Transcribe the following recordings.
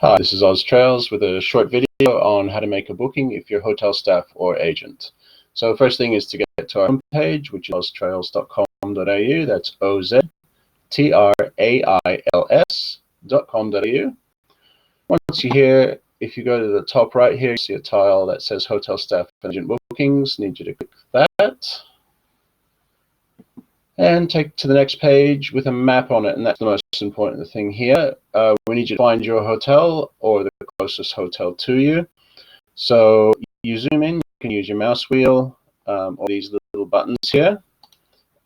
Hi, this is Oz Trails with a short video on how to make a booking if you're hotel staff or agent. So first thing is to get to our homepage, which is oztrails.com.au. That's oztrails.com.au. Once you're here, if you go to the top right here, you see a tile that says hotel staff and agent bookings. Need you to click that and take to the next page with a map on it, and that's the most important thing here. We need you to find your hotel or the closest hotel to you. So you zoom in, you can use your mouse wheel or these little buttons here,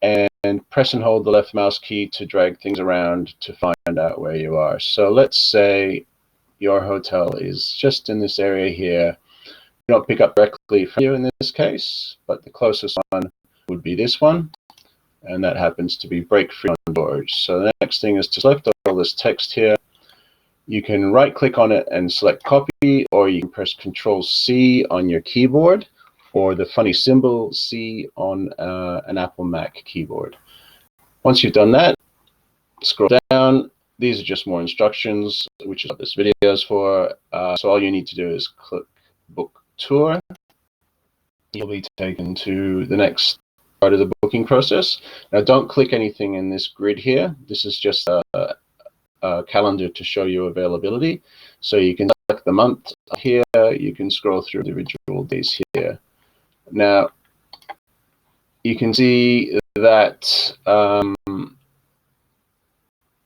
and press and hold the left mouse key to drag things around to find out where you are. So let's say your hotel is just in this area here. You don't pick up directly from you in this case, but the closest one would be this one. And that happens to be break free on George. So the next thing is to select all this text here. You can right click on it and select copy, or you can press Control-C on your keyboard, or the funny symbol C on an Apple Mac keyboard. Once you've done that, scroll down. These are just more instructions, which is what this video is for. So all you need to do is click Book Tour. You'll be taken to the next part of the booking process. Now don't click anything in this grid here. This is just a calendar to show you availability. So you can select the month here, you can scroll through the individual days here. Now you can see that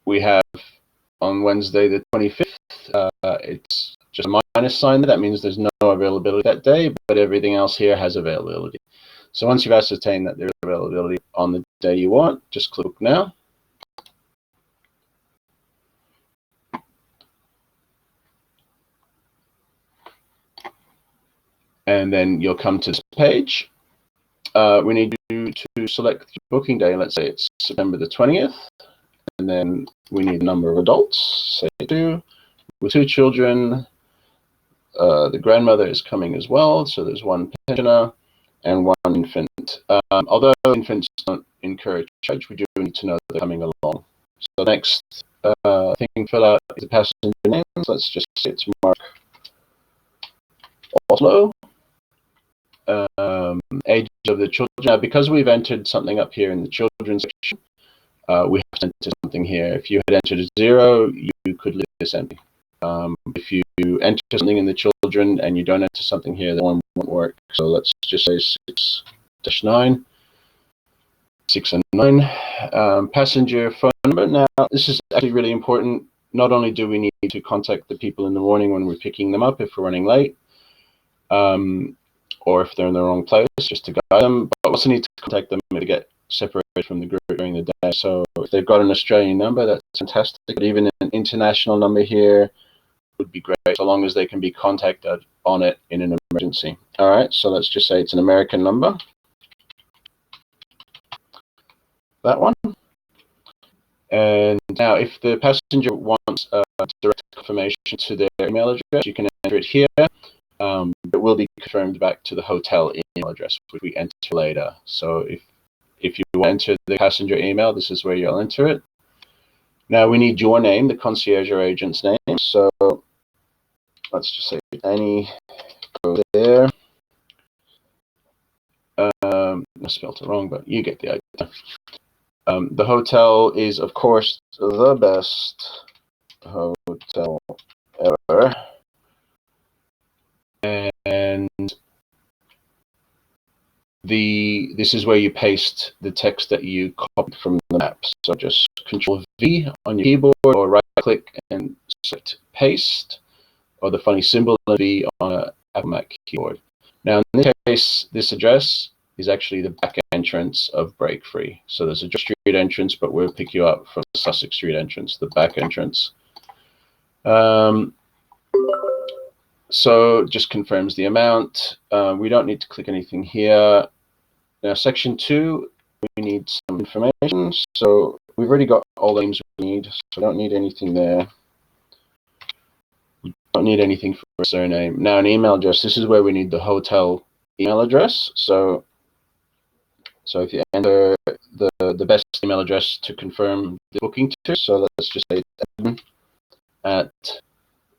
we have on Wednesday the 25th, it's just a minus sign there. That means there's no availability that day, but everything else here has availability. So once you've ascertained that there's availability on the day you want, just click Book Now. And then you'll come to this page. We need you to select your booking day. Let's say it's September the 20th. And then we need a number of adults, say 2, with 2 children. The grandmother is coming as well, so there's 1 pensioner and 1 infant. Although infants don't incur a charge, we do need to know they're coming along. So the next thing to fill out is the passenger names. Let's just say it's Mark Oslo. Age of the children. Now, because we've entered something up here in the children's section, we have to enter something here. If you had entered a 0, you could leave this empty. If you enter something in the children and you don't enter something here, that one won't work. So let's just say 6-9. 6 and 9. Passenger phone number. Now, this is actually really important. Not only do we need to contact the people in the morning when we're picking them up if we're running late, or if they're in the wrong place, just to guide them, but we also need to contact them to get separated from the group during the day. So if they've got an Australian number, that's fantastic. But even an international number here would be great, so long as they can be contacted on it in an emergency. All right, so let's just say it's an American number. That one. And now if the passenger wants direct confirmation to their email address, you can enter it here. It will be confirmed back to the hotel email address, which we enter later. So if you enter the passenger email, this is where you'll enter it. Now we need your name, the concierge or agent's name. So let's just say Danny, go there. I spelled it wrong, but you get the idea. The hotel is, of course, the best hotel ever. And this is where you paste the text that you copied from the map. So just Control-V on your keyboard, or right-click and select Paste, or the funny symbol V on an Apple Mac keyboard. Now, in this case, this address is actually the back entrance of Break Free. So there's a George Street entrance, but we'll pick you up from the Sussex Street entrance, the back entrance. So just confirms the amount. We don't need to click anything here. Now, section 2, we need some information. So we've already got all the names we need, so we don't need anything there. We don't need anything for a surname. Now, an email address. This is where we need the hotel email address. So if you enter the best email address to confirm the booking to, so let's just say at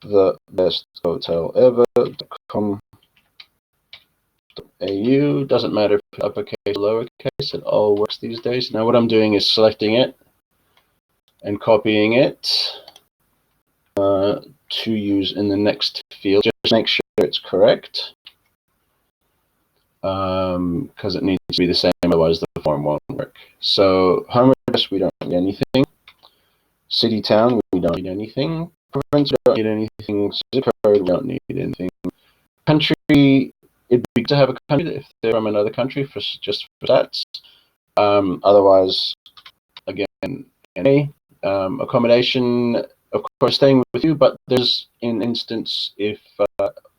thebesthotel.ever.com.au. Doesn't matter if it's uppercase or lowercase, it all works these days. Now what I'm doing is selecting it and copying it to use in the next field. Just make sure it's correct, because it needs to be the same, otherwise the form won't work. So home address, we don't need anything. City, town, we don't need anything. Province, we don't need anything. Zip code, we don't need anything. Country, it'd be good to have a country if they're from another country, just for stats. Otherwise, again, NA. Accommodation, of course, staying with you, but there's an instance if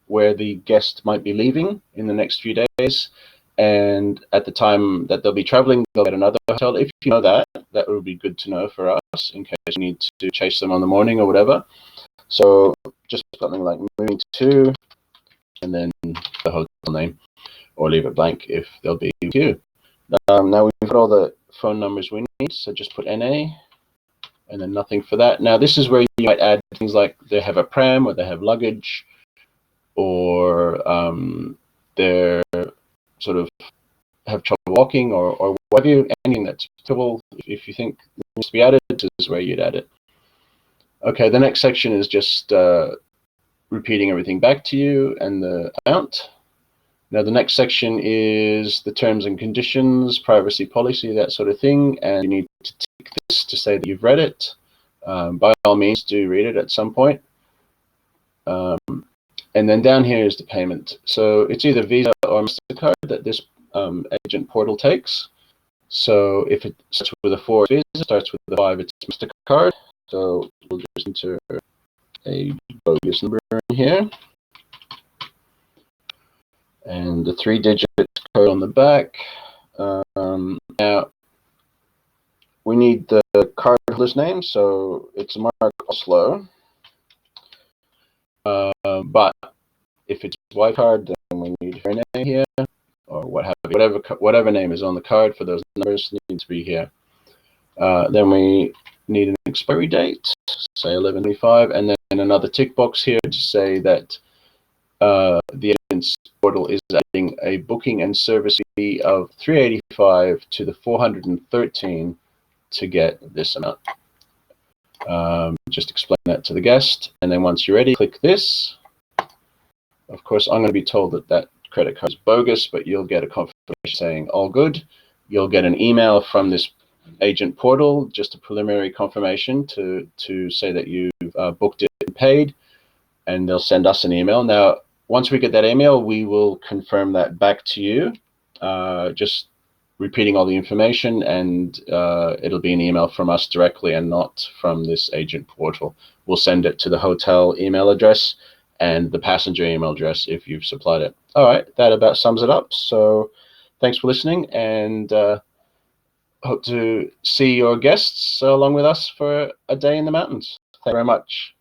where the guest might be leaving in the next few days, and at the time that they'll be traveling, they'll get another hotel. If you know that, that would be good to know for us in case we need to chase them on the morning or whatever. So just something like moving to, and then the hotel name, or leave it blank if they'll be with you. Now we've got all the phone numbers we need, so just put NA, and then nothing for that. Now this is where you might add things like they have a pram, or they have luggage, or they're sort of have trouble walking, or what have you, anything that's applicable. If you think it needs to be added, this is where you'd add it. Okay, the next section is just repeating everything back to you and the amount. Now the next section is the terms and conditions, privacy policy, that sort of thing, and you need to tick this to say that you've read it. By all means, do read it at some point. And then down here is the payment. So it's either Visa or MasterCard that this agent portal takes. So if it starts with a 4, it's Visa, starts with a 5, it's MasterCard. So we'll just enter a bogus number in here. And the 3-digit code on the back. Now, we need the cardholder's name, so it's Mark Oslo. But if it's white card, then we need her name here, or what have you. Whatever name is on the card for those numbers needs to be here. Then we need an expiry date, say 11/25, and then another tick box here to say that the agent's portal is adding a booking and service fee of $385 to the $413 to get this amount. Just explain that to the guest, and then once you're ready, click this. Of course, I'm going to be told that that credit card is bogus, but you'll get a confirmation saying all good. You'll get an email from this agent portal, just a preliminary confirmation to say that you've booked it and paid, and they'll send us an email. Now, once we get that email, we will confirm that back to you, just repeating all the information, and it'll be an email from us directly and not from this agent portal. We'll send it to the hotel email address and the passenger email address if you've supplied it. All right, that about sums it up. So thanks for listening, and hope to see your guests along with us for a day in the mountains. Thank you very much.